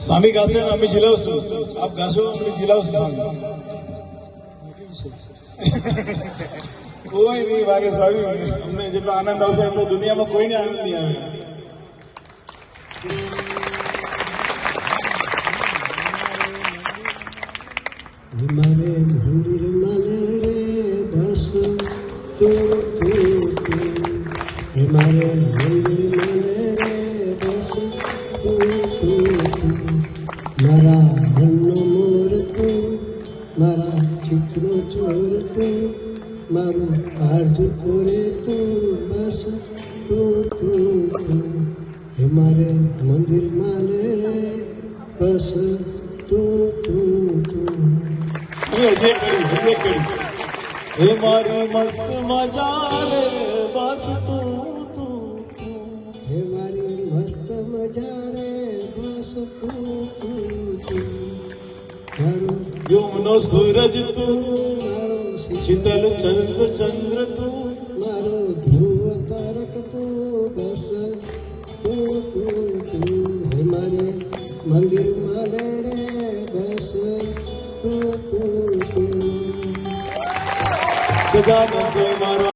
स्वामी गासे आम्ही जिलावसू आप गासो आम्ही जिलावसू કોઈ નહીં વાગે સ્વામી અમને જેટલો આનંદ આવશે એટલો દુનિયામાં કોઈને આનંદ નહીં આવે हमारे मंदिर माले रे बस तू हमारे मंदिर माले रे बस तू मारा हन्नो मोर तू मारा चित्रो चोर तू मारो आरजू कोरे तू बस तू हमारे मंदिर माले रे बस तू हे मारी मस्त मजा रे बस तू हे मारी मस्त मजा रे बस तू यमुनो सूरज तू शीतल चंद्र तू मारो ध्रुव तारक तू बस तू हे मारे मंदिर माले रे बस तू सदा न सोय मारो